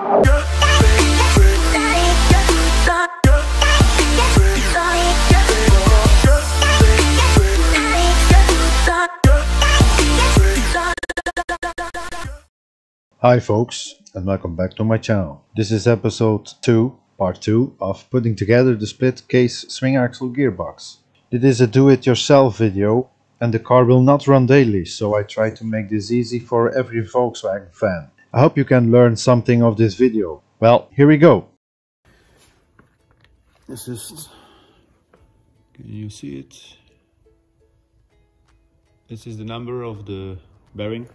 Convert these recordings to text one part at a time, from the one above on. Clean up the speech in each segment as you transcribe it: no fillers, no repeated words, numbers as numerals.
Hi folks, and welcome back to my channel. This is episode 2, part 2 of putting together the split case swing axle gearbox. It is a do-it-yourself video and the car will not run daily, so I try to make this easy for every Volkswagen fan. I hope you can learn something of this video. Well, here we go. This is... Can you see it? This is the number of the bearing.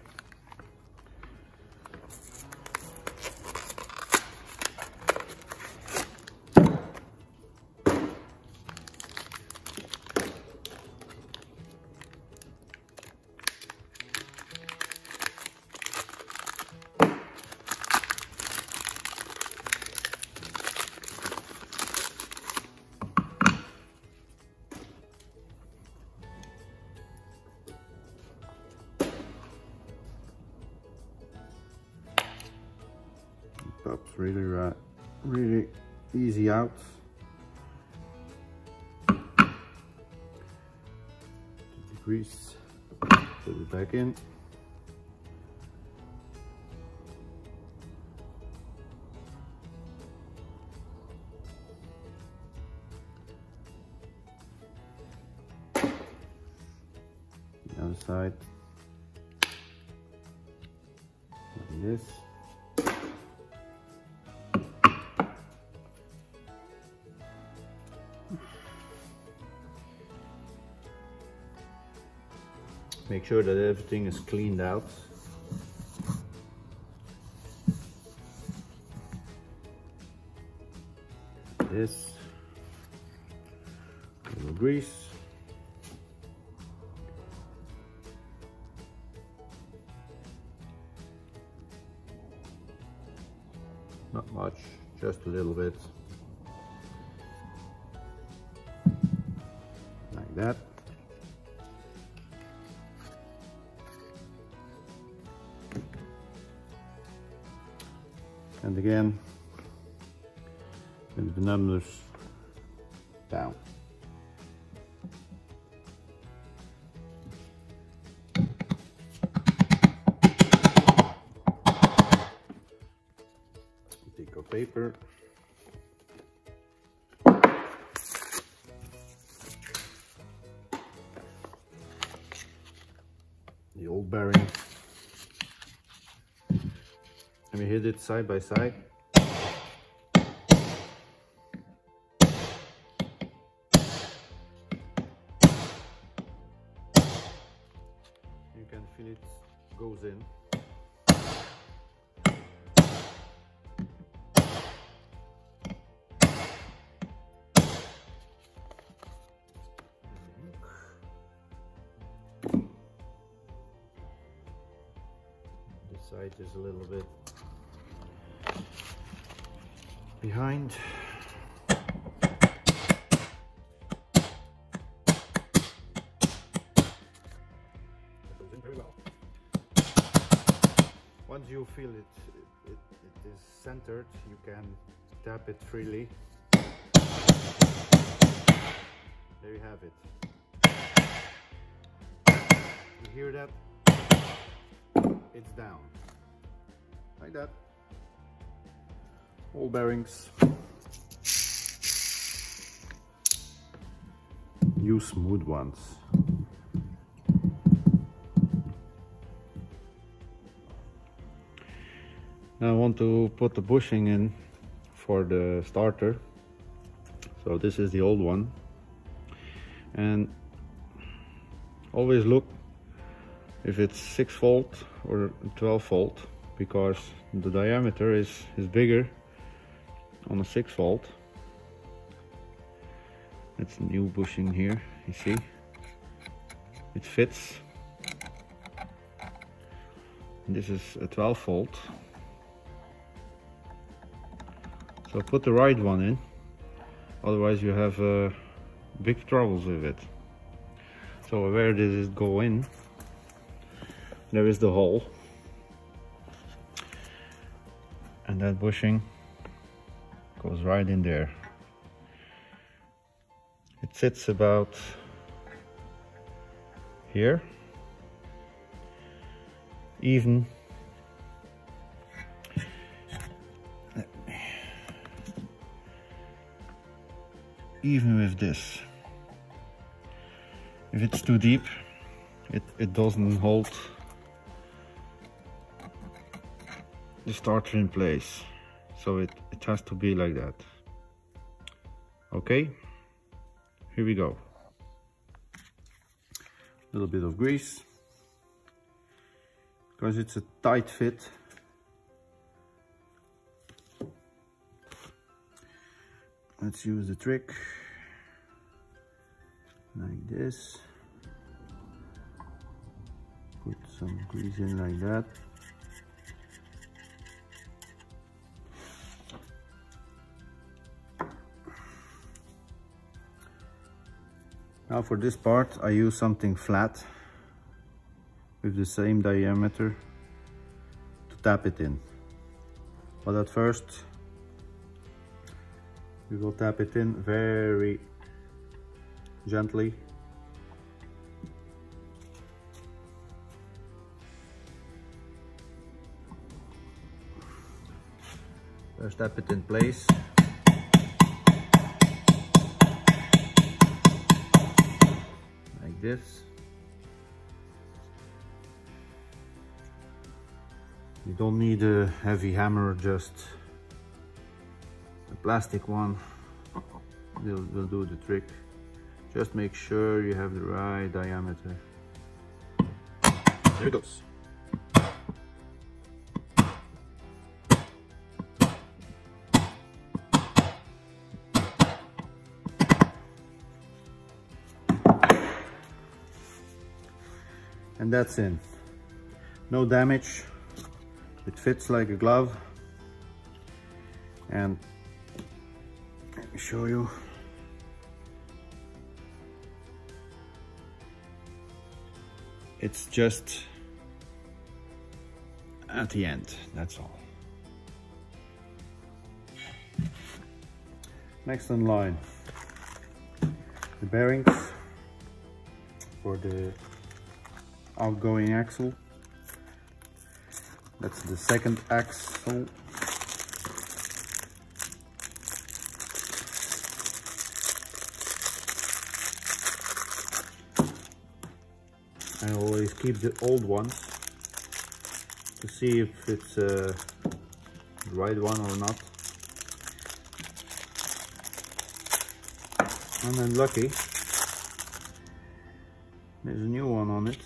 Pops really easy out. Grease, put it back in. The other side, like this. Make sure that everything is cleaned out. This, a little grease. Not much, just a little bit. Like that. And again, with the numbers down. Take our paper. The old bearing. And we hit it side by side. You can feel it goes in. This side is a little bit behind. That goes in very well. Once you feel it is centered, you can tap it freely. There you have it. You hear that? It's down. Like that. All bearings. Use smooth ones. Now I want to put the bushing in for the starter. So this is the old one. And always look if it's 6-volt or 12-volt, because the diameter is bigger on a 6-volt. It's new bushing here, you see. It fits. And this is a 12-volt. So put the right one in, otherwise you have big troubles with it. So where does it go in? There is the hole. And that bushing goes right in there. It sits about here, even with this. If it's too deep, it doesn't hold the starter in place, so it has to be like that. Okay, here we go. A little bit of grease, because it's a tight fit. Let's use the trick like this. Put some grease in like that. Now for this part I use something flat with the same diameter to tap it in. But at first we will tap it in very gently. First tap it in place. Like this. You don't need a heavy hammer, just a plastic one will do the trick. Just make sure you have the right diameter. There it goes. And that's in. No damage. It fits like a glove. And let me show you. It's just at the end, that's all. Next in line, the bearings for the outgoing axle. That's the second axle. I always keep the old ones to see if it's the right one or not. And I'm lucky. There's a new one on it.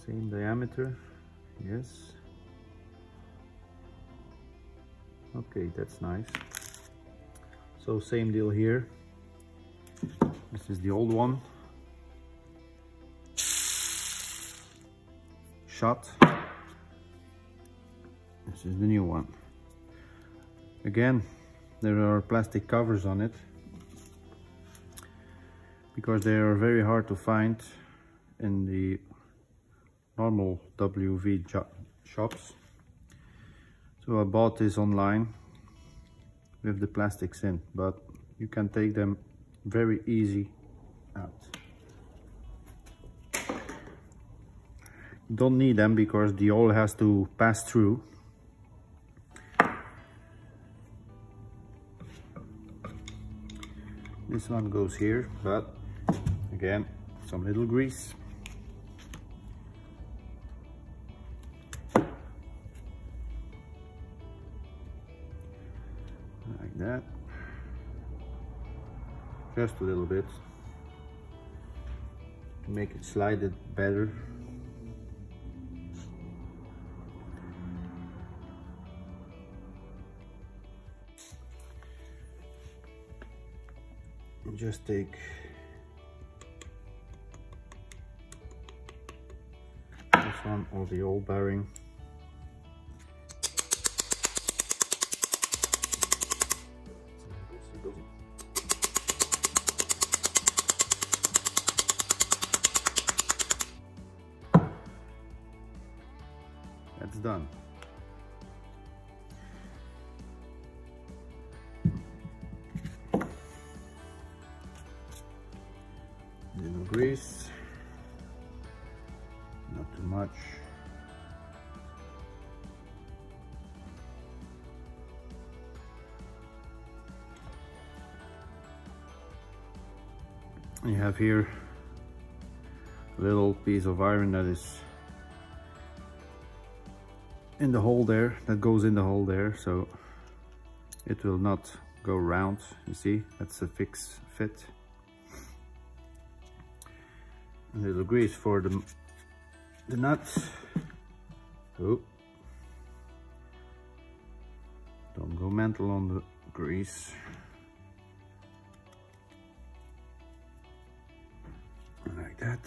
Same diameter, yes. Okay, that's nice. So same deal here. This is the old one. Shot. This is the new one. Again, there are plastic covers on it because they are very hard to find in the normal WV shops. So I bought this online with the plastics in, but you can take them very easy out. Don't need them because the oil has to pass through. This one goes here, but again, some little grease. Like that. Just a little bit to make it slide it better. Just take this one or the old bearing. That's done. grease, not too much. You have here a little piece of iron that is in the hole there, that goes in the hole there, so it will not go round. You see, that's a fixed fit. A little grease for the nut. Oh, don't go mental on the grease. Like that.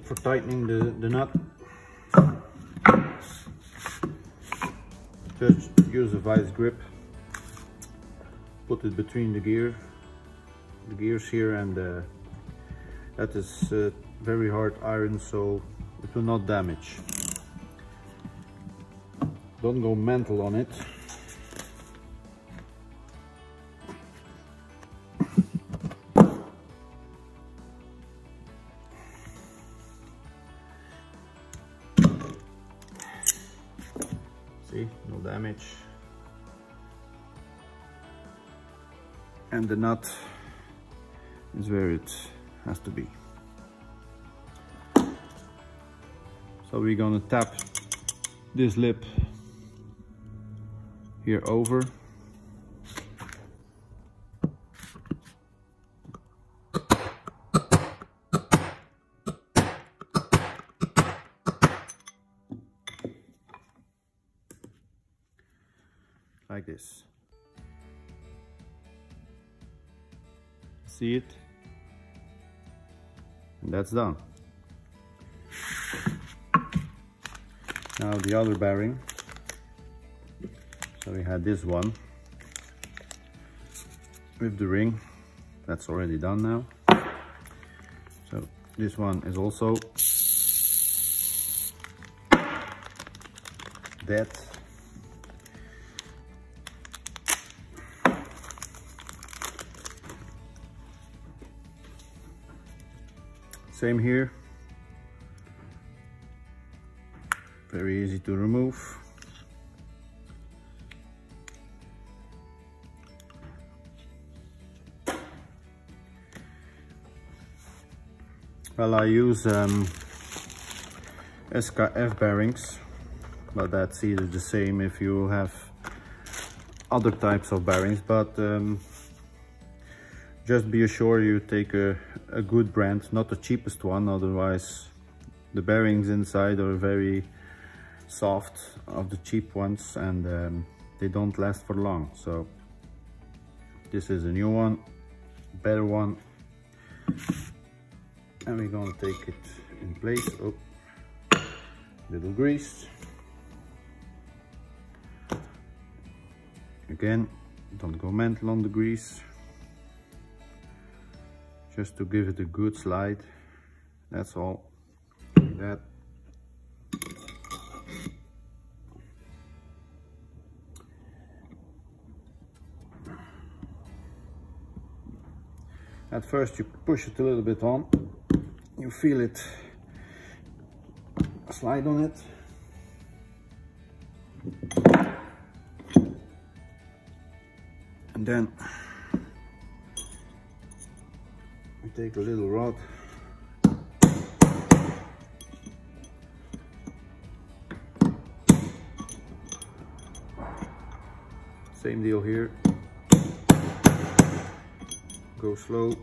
For tightening the nut, just use a vice grip, put it between the gears here, and that is very hard iron, so it will not damage. Don't go mental on it. See, no damage. And the nut is where it has to be. So we're gonna tap this lip here over. Like this. See it? And that's done. Now the other bearing. So we had this one with the ring. That's already done now. So this one is also dead. Same here. Very easy to remove. Well, I use SKF bearings, but that's either the same if you have other types of bearings, but just be assured you take a good brand, not the cheapest one, otherwise the bearings inside are very soft of the cheap ones, and they don't last for long. So this is a new one, better one, and we're gonna take it in place. Oh, little grease. Again, don't go mental on the grease, just to give it a good slide, that's all. Like that. At first you push it a little bit on, you feel it slide on it. And then we take a little rod, same deal here, go slow.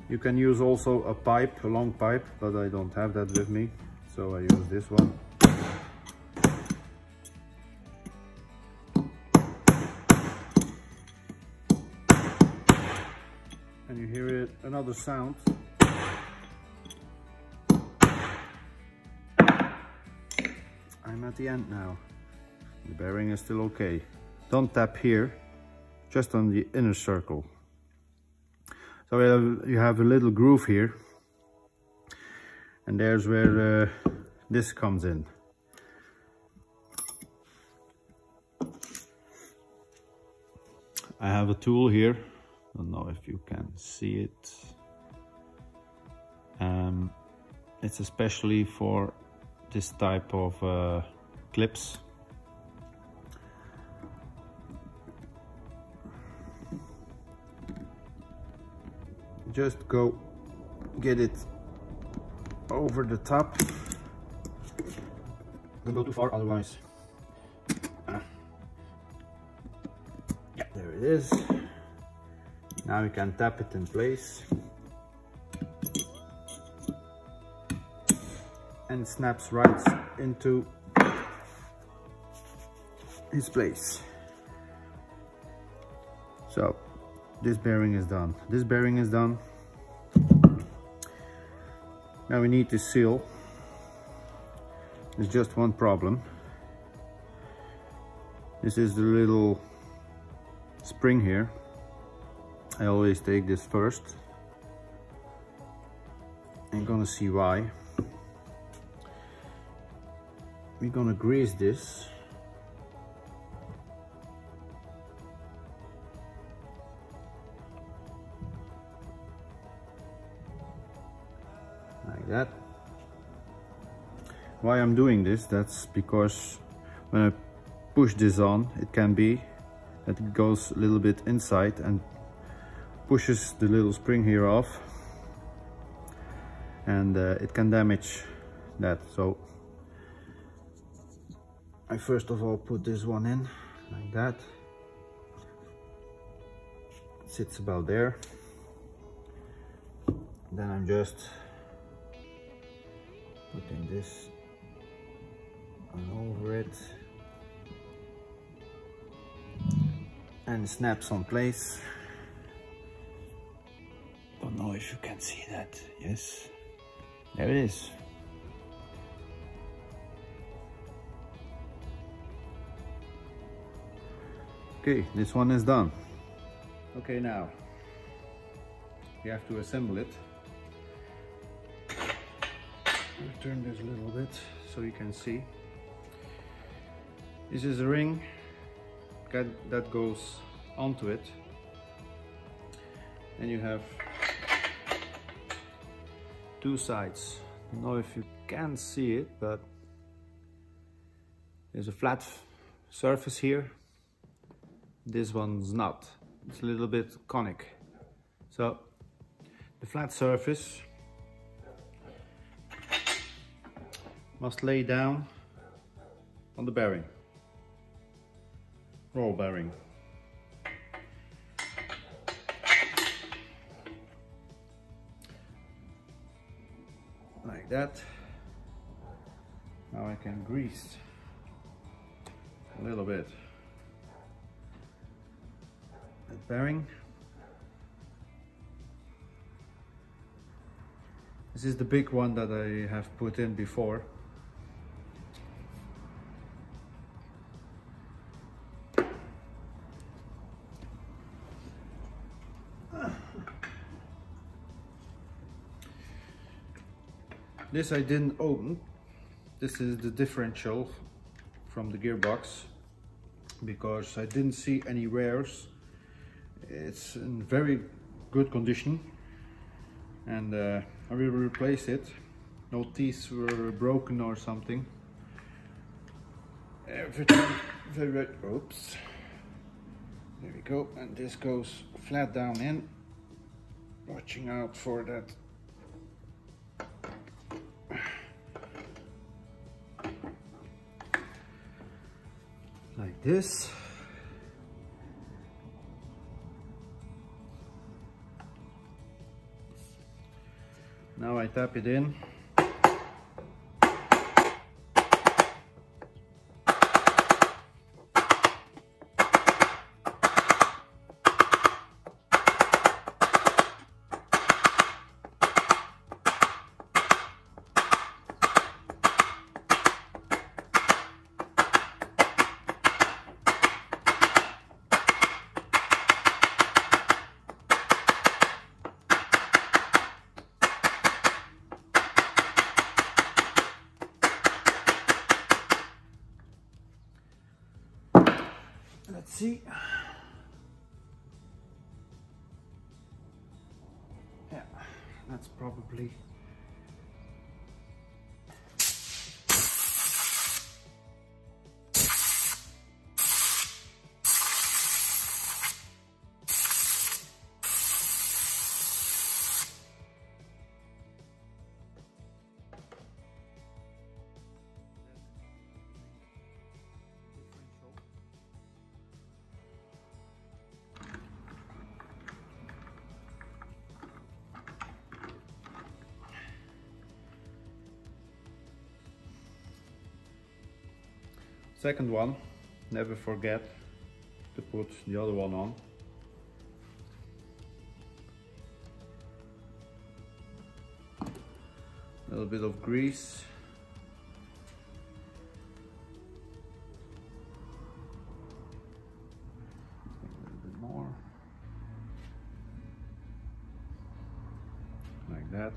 You can use also a pipe, a long pipe, but I don't have that with me, so I use this one. And you hear it, another sound. I'm at the end now. The bearing is still okay. Don't tap here, just on the inner circle. So you have a little groove here, and there's where this comes in. I have a tool here, I don't know if you can see it. It's especially for this type of clips. Just go get it over the top. Don't go too far, otherwise. Yeah, there it is. Now you can tap it in place. And it snaps right into its place. So this bearing is done. This bearing is done. Now we need to seal. There's just one problem. This is the little spring here. I always take this first. I'm gonna see why. We're gonna grease this. Like that. Why I'm doing this, that's because when I push this on, it can be that it goes a little bit inside and pushes the little spring here off, and it can damage that. So I first of all put this one in like that. It sits about there. Then I'm just putting this on over it, and it snaps on place. Don't know if you can see that. Yes, there it is. Okay, this one is done. Okay, now you have to assemble it. I'll turn this a little bit so you can see. This is a ring that goes onto it, and you have two sides. I don't know if you can see it, but there's a flat surface here. This one's not. It's a little bit conic. So the flat surface must lay down on the bearing, roll bearing. Like that. Now I can grease a little bit that bearing. This is the big one that I have put in before. This I didn't open. This is the differential from the gearbox, because I didn't see any wears. It's in very good condition, and I will replace it. No teeth were broken or something. Everything very, oops. There we go, and this goes flat down in. Watching out for that. Like this. Now I tap it in. see. Yeah, that's probably second one. Never forget to put the other one on. A little bit of grease. A little bit more. Like that.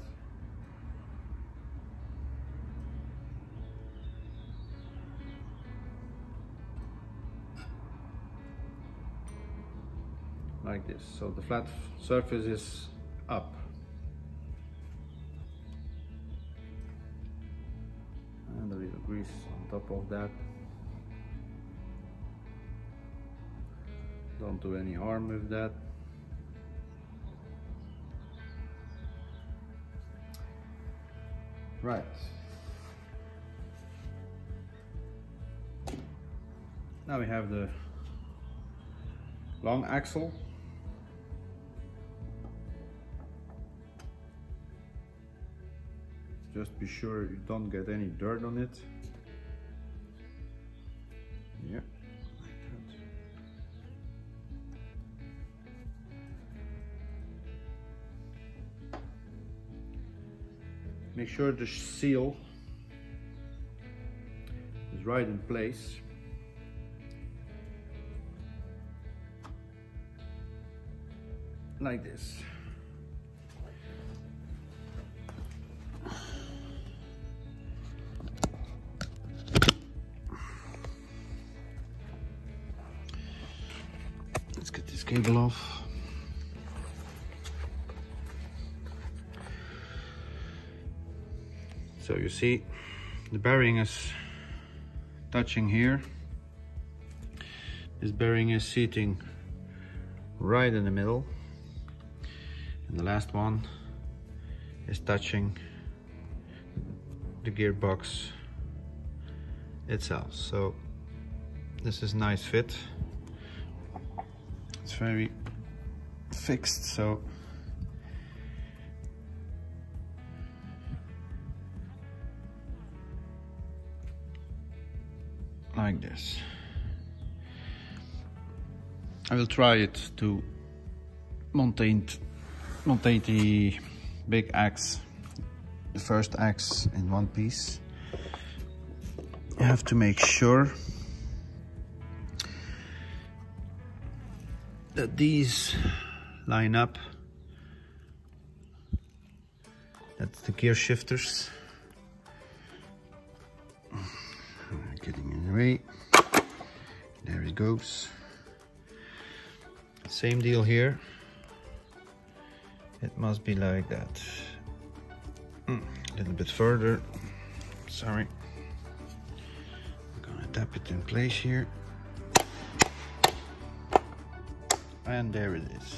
Like this, so the flat surface is up. And a little grease on top of that. Don't do any harm with that. Right. Now we have the long axle. Just be sure you don't get any dirt on it. Yeah, like that. Make sure the seal is right in place. Like this. Let's get this cable off. So you see the bearing is touching here. This bearing is seating right in the middle, and the last one is touching the gearbox itself. So this is nice fit. It's very fixed, so like this. I will try it to montate the big axe, the first axe, in one piece. You have to make sure that these line up. That's the gear shifters. Getting in the way. There it goes. Same deal here. It must be like that. A little bit further. Sorry. I'm gonna tap it in place here. And there it is.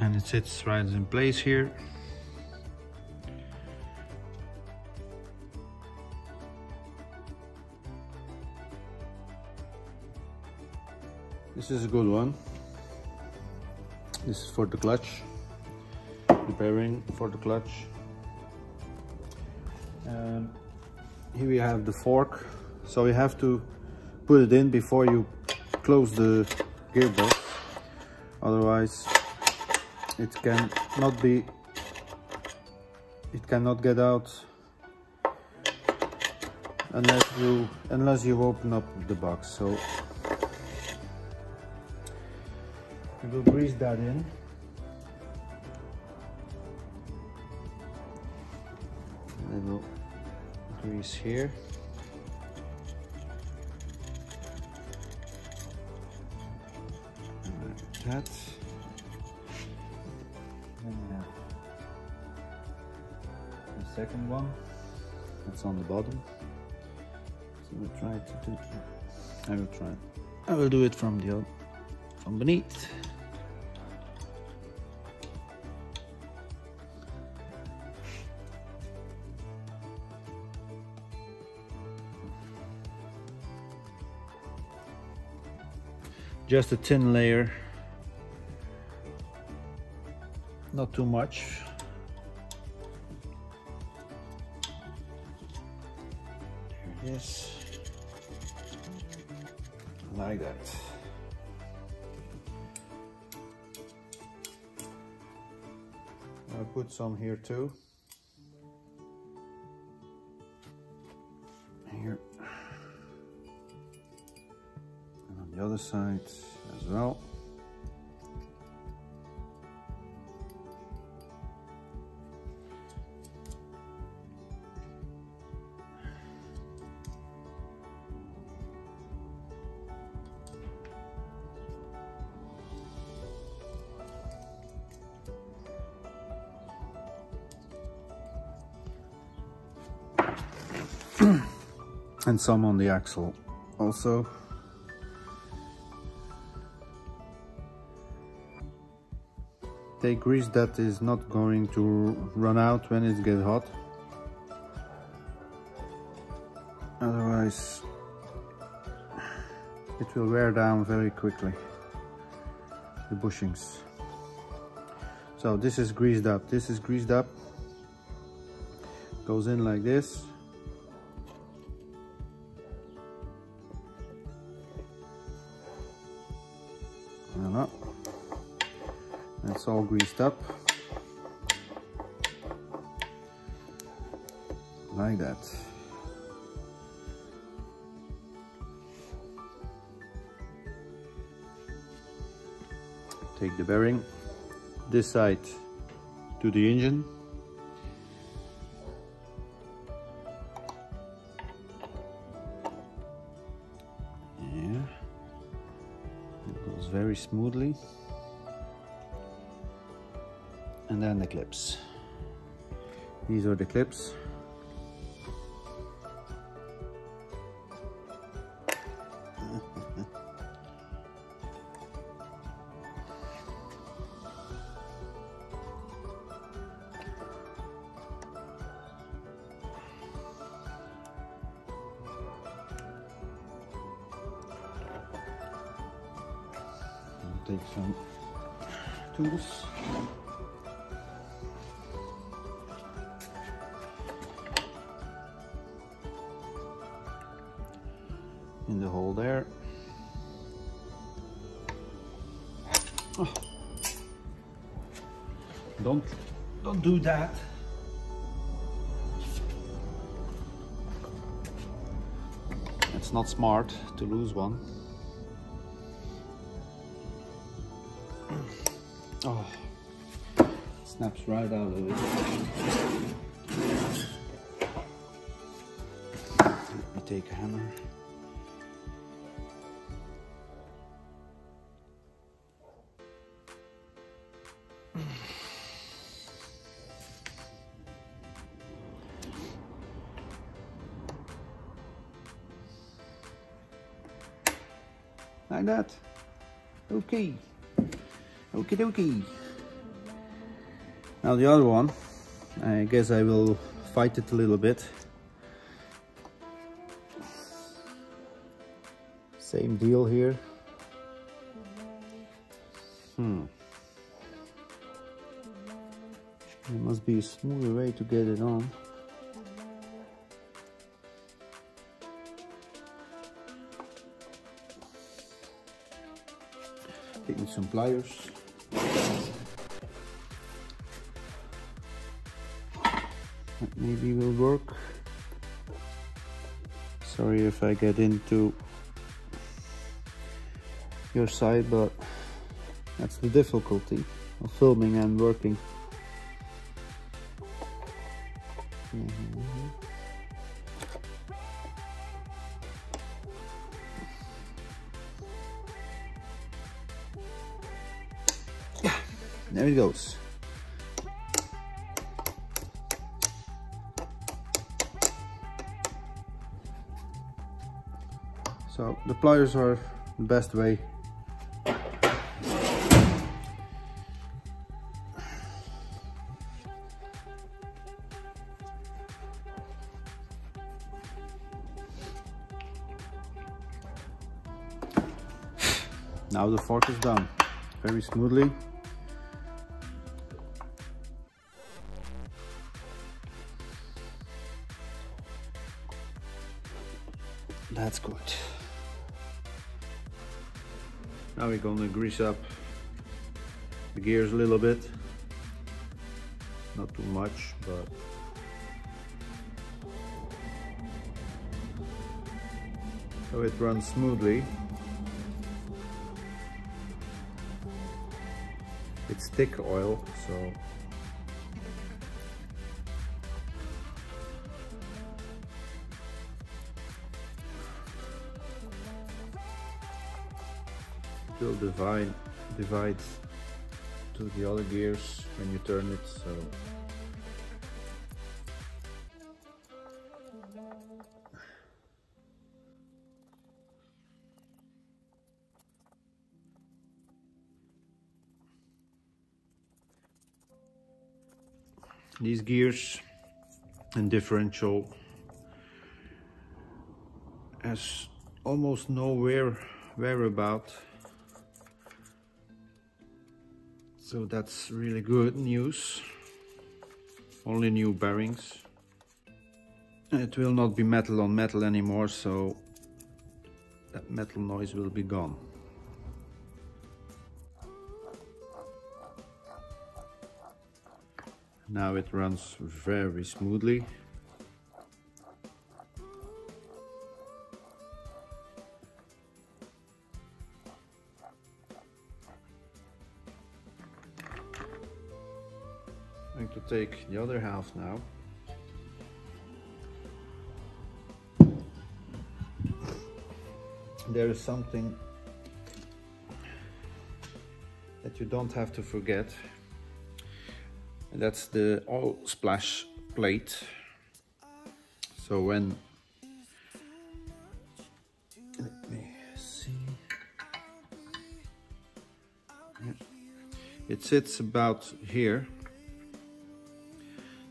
And it sits right in place here. This is a good one. This is for the clutch, the bearing for the clutch. Here we have the fork, so you have to put it in before you close the gearbox, otherwise it cannot get out unless you open up the box. So We will grease that in. A little grease here. Like that. Then we have the second one. That's on the bottom. So we'll try to do. I will try. I will do it from beneath. Just a thin layer, not too much. There it is, like that. I'll put some here too. Here. And on the other side as well. And some on the axle also. Take grease that is not going to run out when it gets hot. Otherwise it will wear down very quickly, the bushings. So this is greased up. This is greased up. Goes in like this. It's all greased up like that. Take the bearing this side to the engine. Yeah, it goes very smoothly. And then the clips. These are the clips. I'll take some tools. In the hole there. Oh. Don't do that. It's not smart to lose one. Oh, snaps right out of it. Let me take a hammer. Like that. Okay. Okie dokie. Now the other one, I guess I will fight it a little bit. Same deal here. There must be a smoother way to get it on. Taking some pliers. That maybe will work. Sorry if I get into your side, but That's the difficulty of filming and working. There it goes. So the pliers are the best way. Now the fork is done very smoothly. That's good. Now we're gonna grease up the gears a little bit. Not too much, but so it runs smoothly. It's thick oil, so it will divides to the other gears when you turn it. So these gears and differential has almost no wear about, so that's really good news. Only new bearings. It will not be metal on metal anymore, so that metal noise will be gone. Now it runs very smoothly. I'm going to take the other half now. There is something that you don't have to forget. And that's the oil splash plate. So when, let me see, yeah. It sits about here.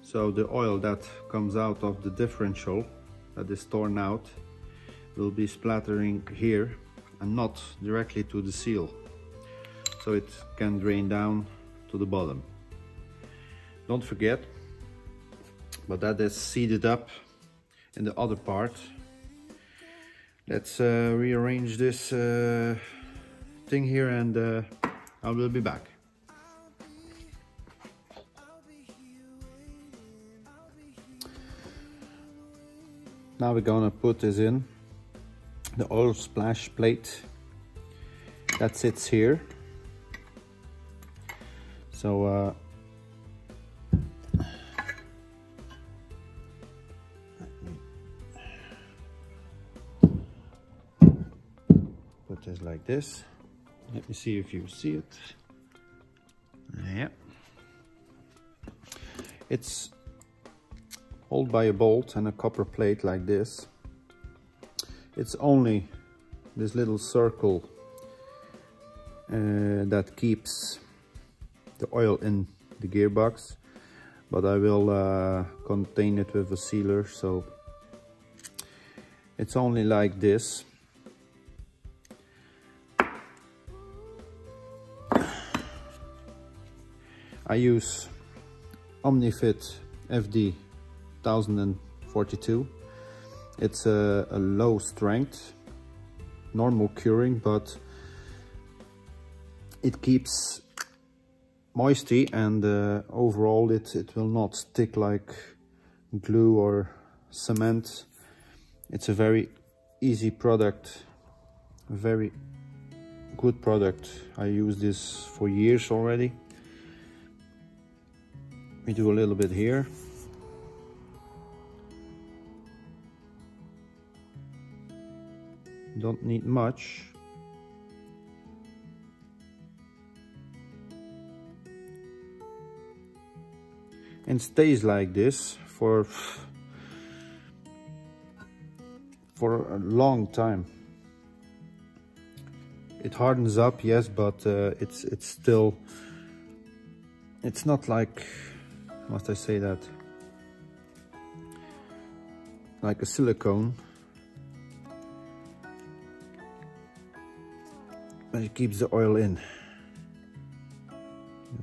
So the oil that comes out of the differential that is torn out will be splattering here and not directly to the seal. So it can drain down to the bottom. Don't forget, but that is seated up in the other part. Let's rearrange this thing here, and I will be back. Now we're gonna put this in, the oil splash plate that sits here. So just like this. Let me see if you see it. Yeah. It's held by a bolt and a copper plate like this. It's only this little circle that keeps the oil in the gearbox, but I will contain it with a sealer, so it's only like this. I use OmniFit FD 1042. It's a low strength, normal curing, but it keeps moisture, and overall it will not stick like glue or cement. It's a very easy product, very good product. I use this for years already. We do a little bit here. Don't need much. And stays like this for a long time. It hardens up, yes, but it's still, it's not like, must I say that, like a silicone, but it keeps the oil in.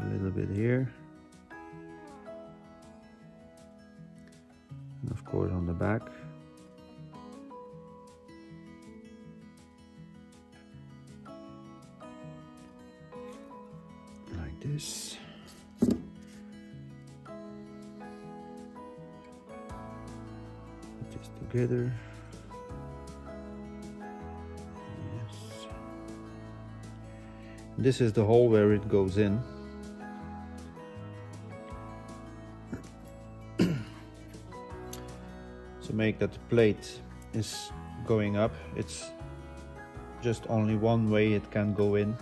A little bit here, and of course on the back. Like this. Put this together. Yes. This is the hole where it goes in. To make that the plate is going up, it's just only one way it can go in.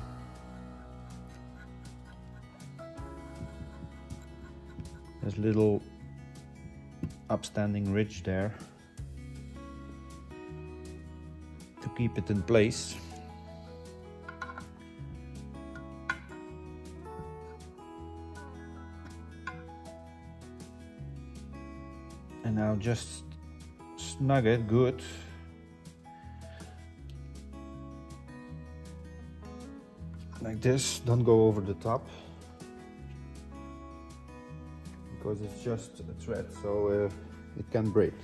There's a little upstanding ridge there to keep it in place. And now just snug it good. Like this, don't go over the top, because it's just a thread, so it can break.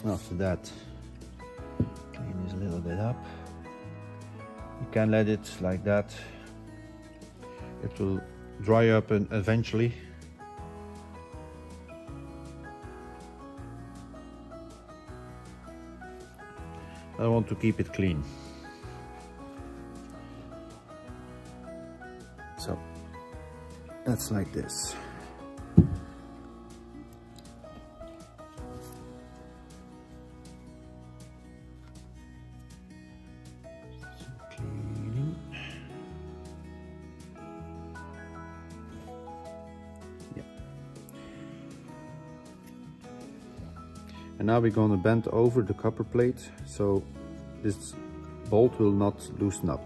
After that, clean this a little bit up. You can let it like that. It will dry up and eventually. I want to keep it clean. So that's like this. Cleaning. Yeah. And now we're going to bend over the copper plate so this bolt will not loosen up.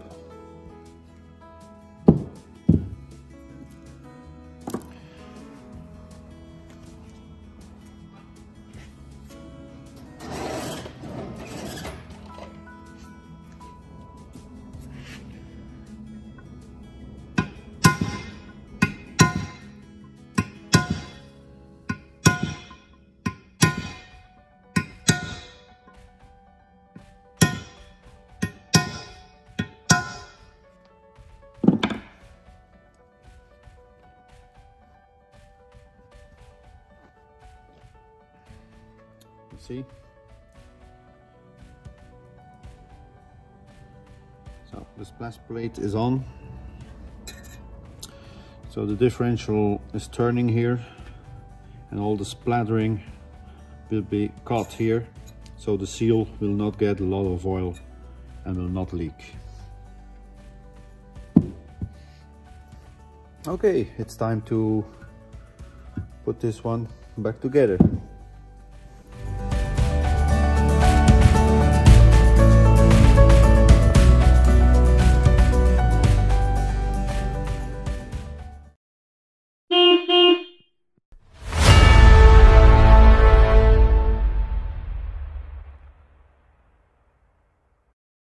See? So the splash plate is on. So the differential is turning here and all the splattering will be caught here. So the seal will not get a lot of oil and will not leak. Okay, it's time to put this one back together.